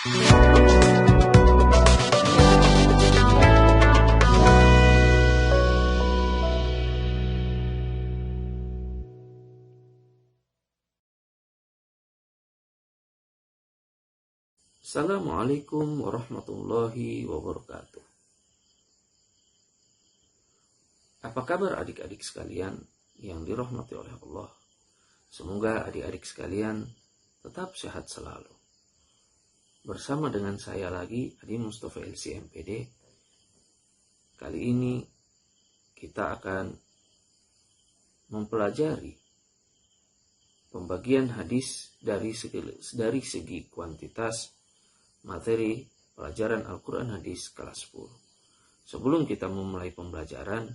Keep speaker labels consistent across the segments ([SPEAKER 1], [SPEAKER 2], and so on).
[SPEAKER 1] Assalamualaikum warahmatullahi wabarakatuh. Apa kabar adik-adik sekalian yang dirahmati oleh Allah? Semoga adik-adik sekalian tetap sehat selalu. Bersama dengan saya lagi, Adi Mustafa LCMPD. Kali ini kita akan mempelajari pembagian hadis dari segi kuantitas materi pelajaran Al-Quran Hadis kelas 10. Sebelum kita memulai pembelajaran,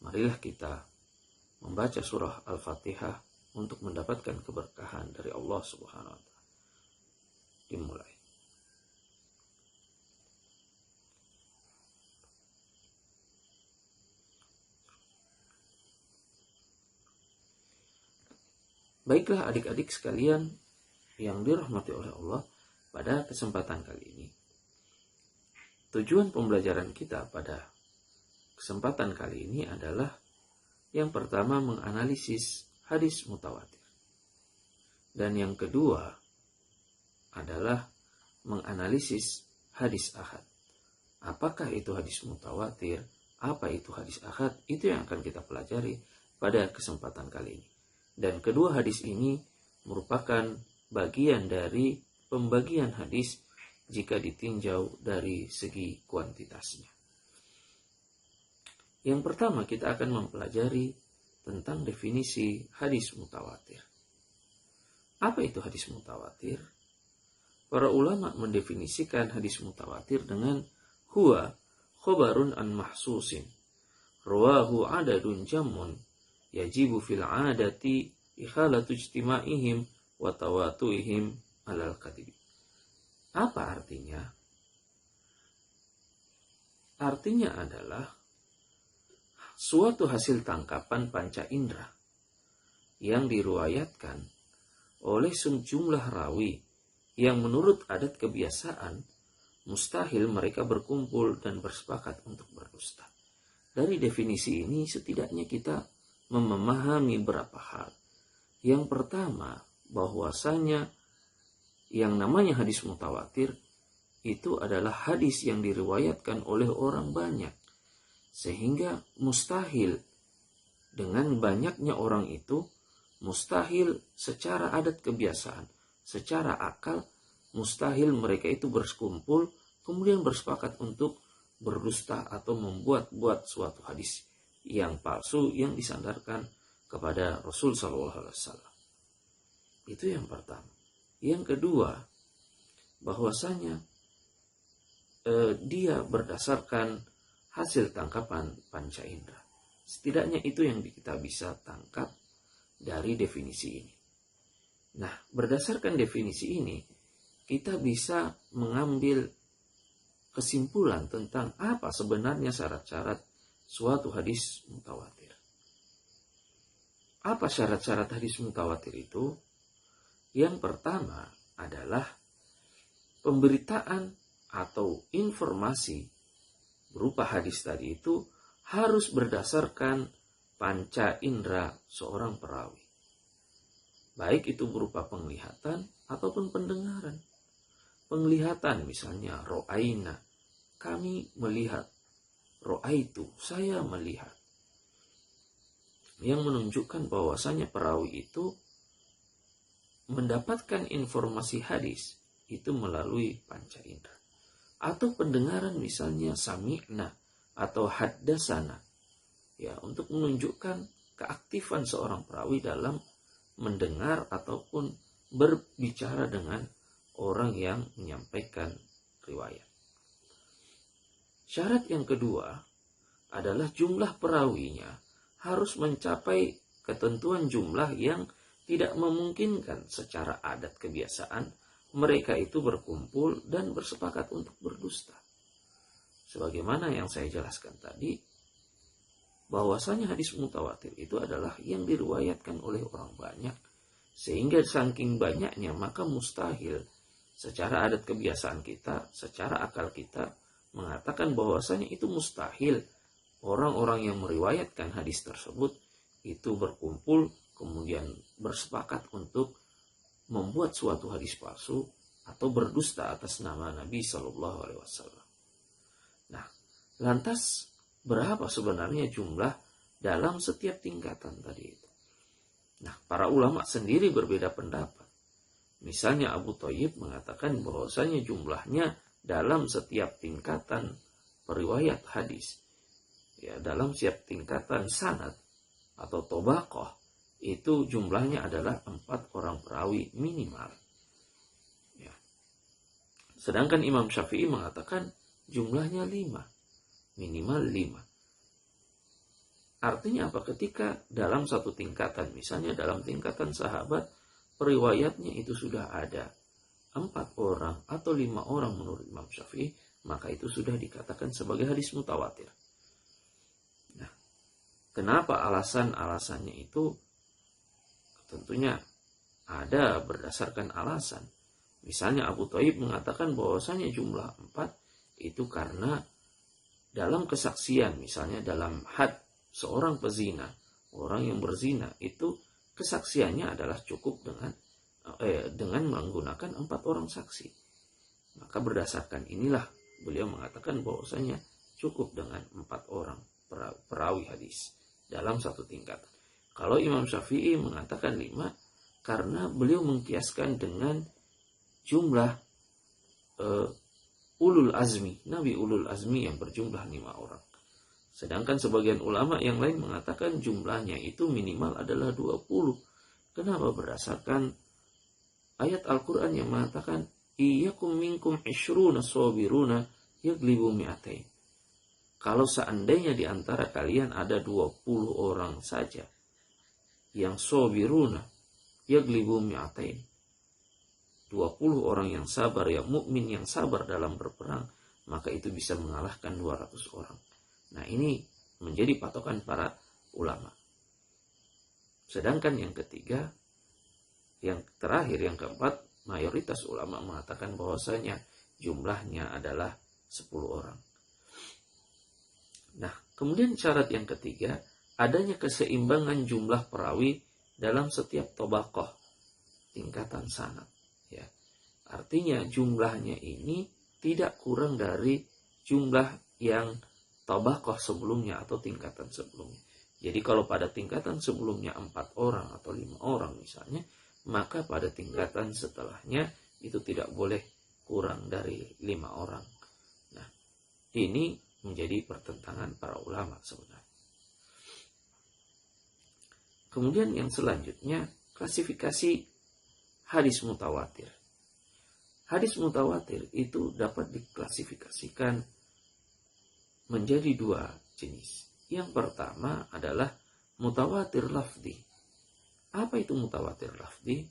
[SPEAKER 1] marilah kita membaca surah Al-Fatihah untuk mendapatkan keberkahan dari Allah Subhanahu wa Ta'ala. Dimulai. Baiklah adik-adik sekalian yang dirahmati oleh Allah, pada kesempatan kali ini, tujuan pembelajaran kita pada kesempatan kali ini adalah yang pertama menganalisis hadis mutawatir. Dan yang kedua adalah menganalisis hadis ahad. Apakah itu hadis mutawatir? Apa itu hadis ahad? Itu yang akan kita pelajari pada kesempatan kali ini. Dan kedua hadis ini merupakan bagian dari pembagian hadis jika ditinjau dari segi kuantitasnya. Yang pertama kita akan mempelajari tentang definisi hadis mutawatir. Apa itu hadis mutawatir? Para ulama mendefinisikan hadis mutawatir dengan huwa khobarun an mahsusin rawahu adadun jamun yajibu fil adati ikhalatu ijtima'ihim wa tawatu'ihim alal kadibi. Apa artinya? Artinya adalah suatu hasil tangkapan panca indera yang diriwayatkan oleh sejumlah rawi yang menurut adat kebiasaan mustahil mereka berkumpul dan bersepakat untuk berdusta. Dari definisi ini setidaknya kita memahami beberapa hal. Yang pertama, bahwasanya yang namanya hadis mutawatir itu adalah hadis yang diriwayatkan oleh orang banyak. Sehingga mustahil dengan banyaknya orang itu, mustahil secara adat kebiasaan, secara akal, mustahil mereka itu berkumpul kemudian bersepakat untuk berdusta atau membuat suatu hadis yang palsu yang disandarkan kepada Rasul SAW. Itu yang pertama. Yang kedua, bahwasanya dia berdasarkan hasil tangkapan panca indera. Setidaknya itu yang kita bisa tangkap dari definisi ini. Nah, berdasarkan definisi ini, kita bisa mengambil kesimpulan tentang apa sebenarnya syarat-syarat suatu hadis mutawatir. Apa syarat-syarat hadis mutawatir itu? Yang pertama adalah pemberitaan atau informasi berupa hadis tadi itu harus berdasarkan panca indera seorang perawi. Baik itu berupa penglihatan ataupun pendengaran. Penglihatan misalnya ro'aina, kami melihat. Ro'aitu, saya melihat. Yang menunjukkan bahwasanya perawi itu mendapatkan informasi hadis itu melalui panca indera. Atau pendengaran misalnya sami'na atau haddasana. Ya, untuk menunjukkan keaktifan seorang perawi dalam mendengar ataupun berbicara dengan orang yang menyampaikan riwayat. Syarat yang kedua adalah jumlah perawinya harus mencapai ketentuan jumlah yang tidak memungkinkan secara adat kebiasaan mereka itu berkumpul dan bersepakat untuk berdusta. Sebagaimana yang saya jelaskan tadi, bahwasanya hadis mutawatir itu adalah yang diriwayatkan oleh orang banyak, sehingga saking banyaknya maka mustahil secara adat kebiasaan kita, secara akal kita mengatakan bahwasanya itu mustahil orang-orang yang meriwayatkan hadis tersebut itu berkumpul kemudian bersepakat untuk membuat suatu hadis palsu atau berdusta atas nama Nabi Shallallahu Alaihi Wasallam. Nah, lantas berapa sebenarnya jumlah dalam setiap tingkatan tadi itu? Nah, para ulama sendiri berbeda pendapat. Misalnya Abu Thayyib mengatakan bahwasanya jumlahnya dalam setiap tingkatan periwayat hadis, ya, dalam setiap tingkatan sanad atau tobaqoh, itu jumlahnya adalah 4 orang perawi minimal. Ya. Sedangkan Imam Syafi'i mengatakan jumlahnya 5, minimal 5. Artinya apa? Ketika dalam satu tingkatan, misalnya dalam tingkatan sahabat, periwayatnya itu sudah ada 4 orang atau 5 orang menurut Imam Syafi'i, maka itu sudah dikatakan sebagai hadis mutawatir. Nah, kenapa alasannya itu? Tentunya ada berdasarkan alasan. Misalnya Abu Thayyib mengatakan bahwasanya jumlah 4 itu karena dalam kesaksian, misalnya dalam had seorang pezina, orang yang berzina, itu kesaksiannya adalah cukup dengan menggunakan 4 orang saksi. Maka berdasarkan inilah beliau mengatakan bahwasanya cukup dengan 4 orang perawi hadis dalam satu tingkatan. Kalau Imam Syafi'i mengatakan 5 karena beliau mengkiaskan dengan jumlah ulul azmi, Nabi ulul azmi yang berjumlah 5 orang. Sedangkan sebagian ulama yang lain mengatakan jumlahnya itu minimal adalah 20. Kenapa? Berdasarkan ayat Al-Quran yang mengatakan iyyakum minkum 'ishruna sabiruna yaglibu mi'atain. Kalau seandainya di antara kalian ada 20 orang saja yang sabiruna yaglibu mi'atain, 20 orang yang sabar, yang mukmin yang sabar dalam berperang, maka itu bisa mengalahkan 200 orang. Nah, ini menjadi patokan para ulama. Sedangkan yang ketiga, yang terakhir, yang keempat, mayoritas ulama mengatakan bahwasanya jumlahnya adalah 10 orang. Nah, kemudian syarat yang ketiga, adanya keseimbangan jumlah perawi dalam setiap tobaqoh, tingkatan sanad. Ya. Artinya jumlahnya ini tidak kurang dari jumlah yang tobaqoh sebelumnya atau tingkatan sebelumnya. Jadi kalau pada tingkatan sebelumnya 4 orang atau 5 orang misalnya, maka pada tingkatan setelahnya itu tidak boleh kurang dari 5 orang. Nah, ini menjadi pertentangan para ulama sebenarnya. Kemudian yang selanjutnya, klasifikasi hadis mutawatir. Hadis mutawatir itu dapat diklasifikasikan menjadi 2 jenis. Yang pertama adalah mutawatir lafzi. Apa itu mutawatir lafzi?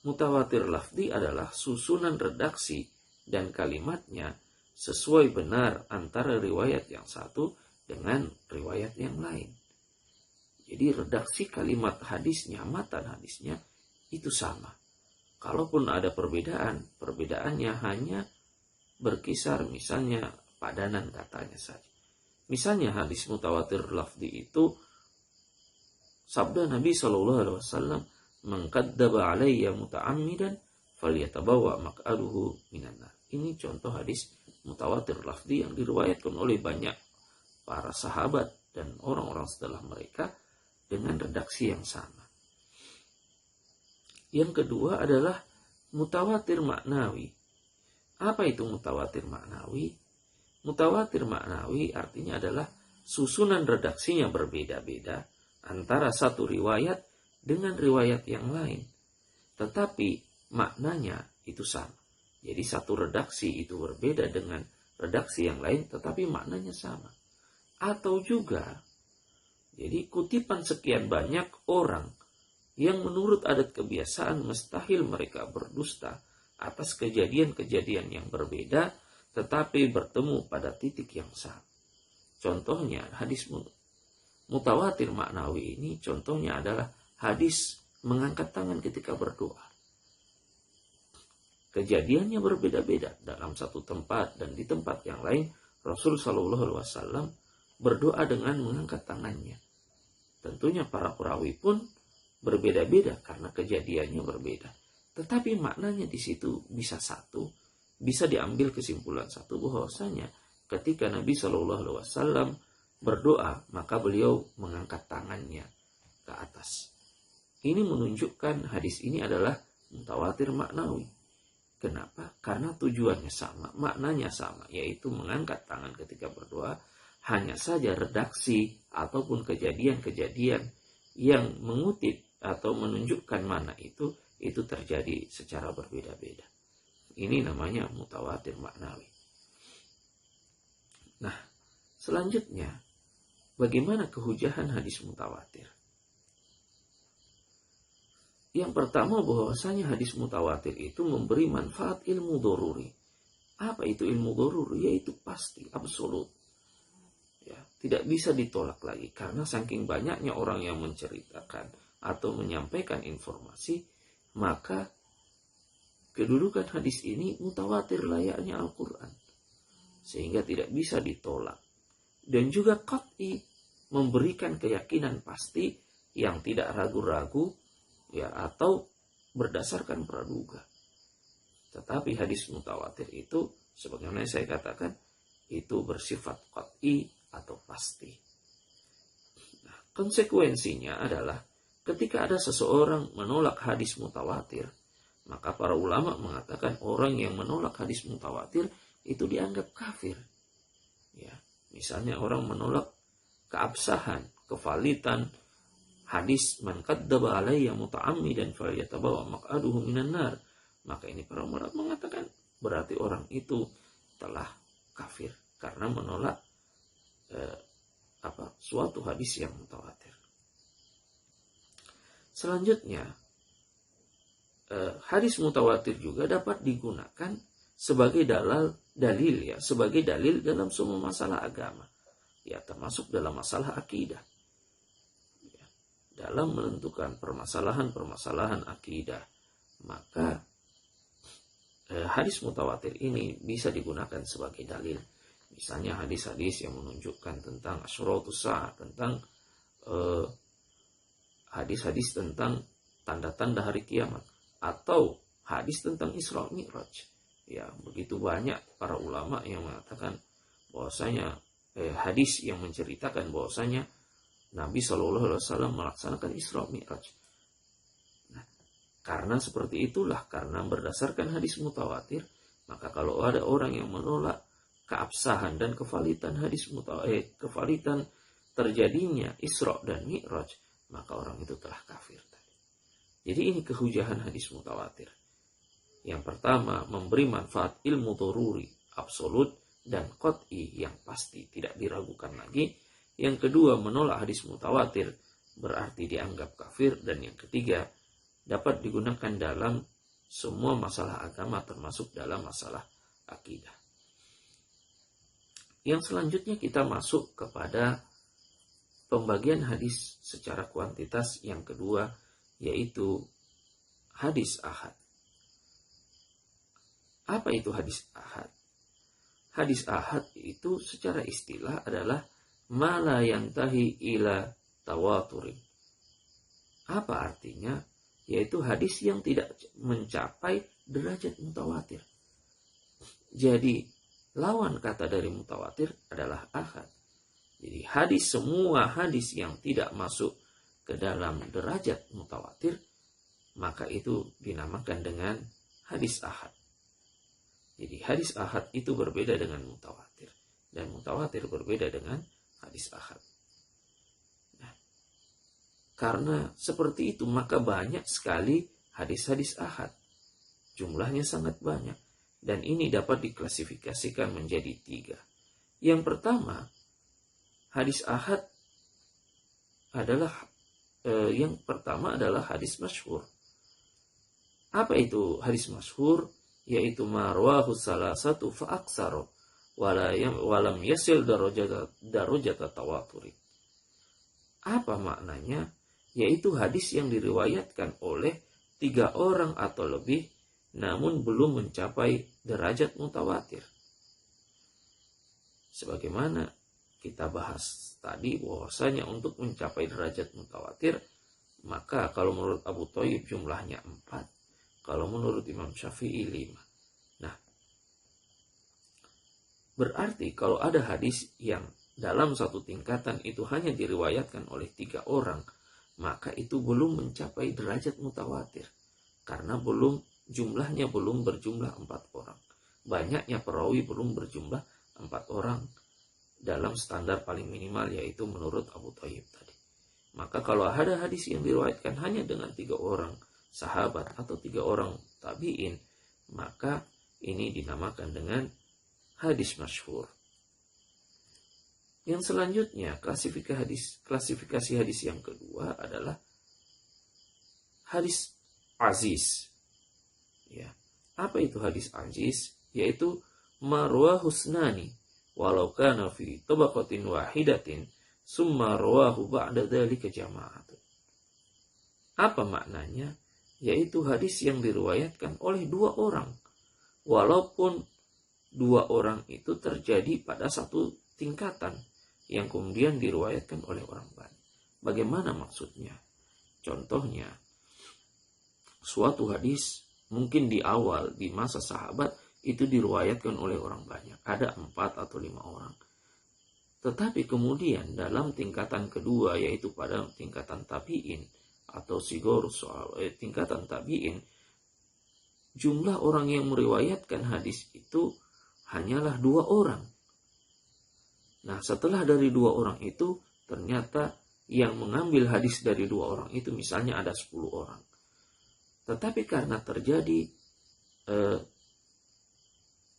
[SPEAKER 1] Mutawatir lafzi adalah susunan redaksi dan kalimatnya sesuai benar antara riwayat yang satu dengan riwayat yang lain. Jadi redaksi kalimat hadisnya, matan hadisnya itu sama. Kalaupun ada perbedaan, perbedaannya hanya berkisar misalnya padanan katanya saja. Misalnya hadis mutawatir lafzi itu sabda Nabi SAW, "Man kadzdzaba alayya muta'ammidan falyatabawa maq'aduhu minan nar." Ini contoh hadis mutawatir lafzi yang diriwayatkan oleh banyak para sahabat dan orang-orang setelah mereka dengan redaksi yang sama. Yang kedua adalah mutawatir maknawi. Apa itu mutawatir maknawi? Mutawatir maknawi artinya adalah susunan redaksinya berbeda-beda antara satu riwayat dengan riwayat yang lain. Tetapi maknanya itu sama. Jadi satu redaksi itu berbeda dengan redaksi yang lain tetapi maknanya sama. Atau juga, jadi kutipan sekian banyak orang yang menurut adat kebiasaan mustahil mereka berdusta atas kejadian-kejadian yang berbeda tetapi bertemu pada titik yang sama. Contohnya hadis mutawatir maknawi ini, contohnya adalah hadis mengangkat tangan ketika berdoa. kejadiannya berbeda-beda dalam satu tempat dan di tempat yang lain Rasul Shallallahu Alaihi Wasallam berdoa dengan mengangkat tangannya. Tentunya para perawi pun berbeda-beda karena kejadiannya berbeda. Tetapi maknanya di situ bisa satu, bisa diambil kesimpulan satu bahwasanya ketika Nabi Shallallahu Alaihi Wasallam berdoa maka beliau mengangkat tangannya ke atas. Ini menunjukkan hadis ini adalah mutawatir maknawi. Kenapa? Karena tujuannya sama, maknanya sama, yaitu mengangkat tangan ketika berdoa. Hanya saja redaksi ataupun kejadian-kejadian yang mengutip atau menunjukkan mana itu terjadi secara berbeda-beda. Ini namanya mutawatir maknawi. Nah, selanjutnya, bagaimana kehujahan hadis mutawatir? Yang pertama bahwasanya hadis mutawatir itu memberi manfaat ilmu doruri. Apa itu ilmu doruri? Yaitu pasti, absolut. Ya, tidak bisa ditolak lagi karena saking banyaknya orang yang menceritakan atau menyampaikan informasi, maka kedudukan hadis ini mutawatir layaknya Al-Quran. Sehingga tidak bisa ditolak. Dan juga qat'i, memberikan keyakinan pasti yang tidak ragu-ragu, ya, atau berdasarkan praduga. Tetapi hadis mutawatir itu sebagaimana saya katakan itu bersifat qat'i atau pasti. Nah, konsekuensinya adalah ketika ada seseorang menolak hadis mutawatir, maka para ulama mengatakan orang yang menolak hadis mutawatir itu dianggap kafir. Ya, misalnya orang menolak keabsahan, kevalitan hadis man kadzdzaba alayya muta'ammidan falyatabawa maq'aduhu minan nar. Maka ini para ulama mengatakan berarti orang itu telah kafir karena menolak suatu hadis yang mutawatir. Selanjutnya, hadis mutawatir juga dapat digunakan sebagai dalil ya, sebagai dalil dalam semua masalah agama. Ya, termasuk dalam masalah akidah. Dalam menentukan permasalahan-permasalahan akidah, maka hadis mutawatir ini bisa digunakan sebagai dalil. Misalnya hadis-hadis yang menunjukkan tentang asyratus sa'ah, tentang hadis-hadis tentang tanda-tanda hari kiamat, atau hadis tentang Isra Mi'raj. Ya, begitu banyak para ulama yang mengatakan bahwasanya hadis yang menceritakan bahwasanya Nabi Shallallahu Alaihi Wasallam melaksanakan Isra Mi'raj. Nah, karena seperti itulah, karena berdasarkan hadis mutawatir, maka kalau ada orang yang menolak keabsahan dan kevalitan kevalitan terjadinya Isra dan Mi'raj, maka orang itu telah kafir. Jadi ini kehujahan hadis mutawatir. Yang pertama, memberi manfaat ilmu doruri, absolut dan qat'i yang pasti, tidak diragukan lagi. Yang kedua, menolak hadis mutawatir berarti dianggap kafir. Dan yang ketiga, dapat digunakan dalam semua masalah agama termasuk dalam masalah akidah. Yang selanjutnya kita masuk kepada pembagian hadis secara kuantitas yang kedua, yaitu hadis ahad. Apa itu hadis ahad? Hadis ahad itu secara istilah adalah ma la yantahi ila tawaturin. Apa artinya? Yaitu hadis yang tidak mencapai derajat mutawatir. Jadi lawan kata dari mutawatir adalah ahad. Jadi semua hadis yang tidak masuk ke dalam derajat mutawatir, maka itu dinamakan dengan hadis ahad. Jadi hadis ahad itu berbeda dengan mutawatir. Dan mutawatir berbeda dengan hadis ahad. Nah, karena seperti itu, maka banyak sekali hadis-hadis ahad. Jumlahnya sangat banyak. Dan ini dapat diklasifikasikan menjadi 3. Yang pertama, hadis ahad adalah hadis masyhur. Apa itu hadis masyhur? Yaitu marwahu salasatu fa'aksaro walam yasil darajata tawaturi. Apa maknanya? Yaitu hadis yang diriwayatkan oleh 3 orang atau lebih namun belum mencapai derajat mutawatir. Sebagaimana kita bahas tadi bahwasanya untuk mencapai derajat mutawatir, maka kalau menurut Abu Thayyib jumlahnya 4, kalau menurut Imam Syafi'i 5. Nah, berarti kalau ada hadis yang dalam satu tingkatan itu hanya diriwayatkan oleh 3 orang, maka itu belum mencapai derajat mutawatir. Karena jumlahnya belum berjumlah 4 orang. Banyaknya perawi belum berjumlah 4 orang dalam standar paling minimal, yaitu menurut Abu Thayyib tadi. Maka kalau ada hadis yang diriwayatkan hanya dengan 3 orang sahabat atau 3 orang tabi'in, maka ini dinamakan dengan hadis masyhur. Yang selanjutnya, klasifikasi hadis yang kedua adalah hadis aziz. Ya. Apa itu hadis aziz? Yaitu marwa husnani walau kana fi tabaqatin wahidatin summa rawahu ba'da dzalika jama'atun. Apa maknanya? Yaitu hadis yang diriwayatkan oleh 2 orang, walaupun 2 orang itu terjadi pada satu tingkatan yang kemudian diriwayatkan oleh orang banyak. Bagaimana maksudnya? Contohnya, suatu hadis mungkin di awal, di masa sahabat, itu diriwayatkan oleh orang banyak. Ada 4 atau 5 orang. Tetapi kemudian dalam tingkatan kedua, yaitu pada tingkatan tabi'in, atau sigor tingkatan tabi'in, jumlah orang yang meriwayatkan hadis itu hanyalah 2 orang. Nah, setelah dari 2 orang itu, ternyata yang mengambil hadis dari 2 orang itu misalnya ada 10 orang. Tetapi karena terjadi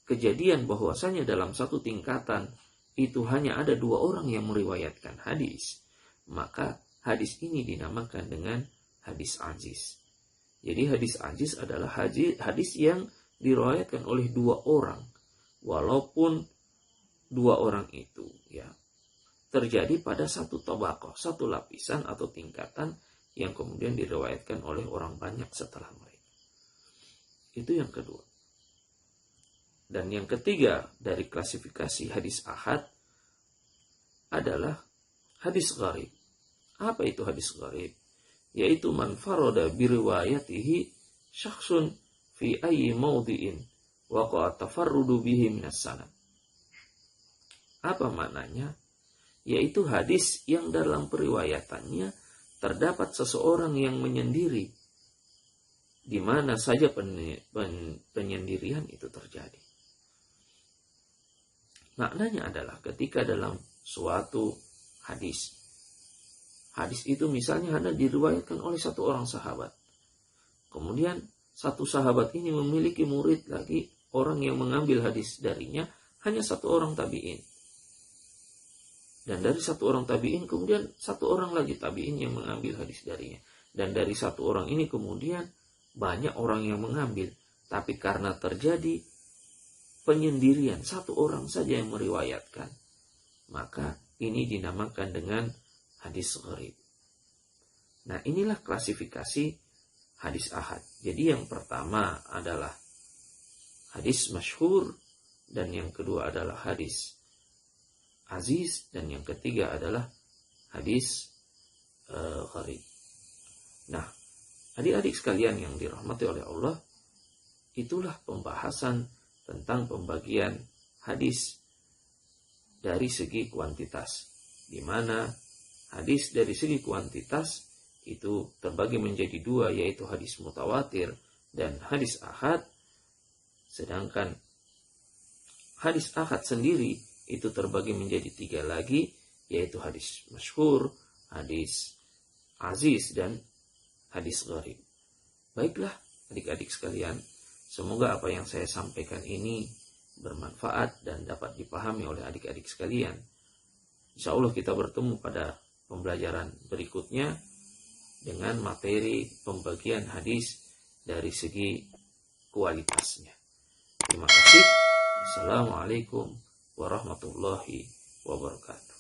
[SPEAKER 1] kejadian bahwasanya dalam satu tingkatan itu hanya ada 2 orang yang meriwayatkan hadis, maka hadis ini dinamakan dengan hadis aziz. Jadi hadis aziz adalah hadis yang diriwayatkan oleh 2 orang, walaupun 2 orang itu terjadi pada satu tabaqah, satu lapisan atau tingkatan yang kemudian diriwayatkan oleh orang banyak setelah mereka. Itu yang kedua. Dan yang ketiga dari klasifikasi hadis ahad adalah hadis gharib. Apa itu hadis gharib? Yaitu man farada biriwayatihi syakhsun fi ayyi mawdi'in waqa'a tafarrudu bihi minas sanad. Apa maknanya? Yaitu hadis yang dalam periwayatannya terdapat seseorang yang menyendiri, di mana saja penyendirian itu terjadi. Maknanya adalah ketika dalam suatu hadis itu misalnya hanya diriwayatkan oleh 1 orang sahabat. Kemudian 1 sahabat ini memiliki murid lagi, orang yang mengambil hadis darinya hanya 1 orang tabi'in. Dan dari 1 orang tabi'in kemudian 1 orang lagi tabi'in yang mengambil hadis darinya. Dan dari 1 orang ini kemudian banyak orang yang mengambil. Tapi karena terjadi penyendirian, 1 orang saja yang meriwayatkan, maka ini dinamakan dengan hadis gharib. Nah, inilah klasifikasi hadis ahad. Jadi yang pertama adalah hadis masyhur, dan yang kedua adalah hadis aziz, dan yang ketiga adalah hadis gharib. Nah, adik-adik sekalian yang dirahmati oleh Allah, itulah pembahasan tentang pembagian hadis dari segi kuantitas, di mana hadis dari segi kuantitas itu terbagi menjadi 2, yaitu hadis mutawatir dan hadis ahad. Sedangkan hadis ahad sendiri itu terbagi menjadi 3 lagi, yaitu hadis masyhur, hadis aziz, dan hadis gharib. Baiklah adik-adik sekalian, semoga apa yang saya sampaikan ini bermanfaat dan dapat dipahami oleh adik-adik sekalian. Insya Allah kita bertemu pada pembelajaran berikutnya dengan materi pembagian hadis dari segi kualitasnya. Terima kasih. Assalamualaikum warahmatullahi wabarakatuh.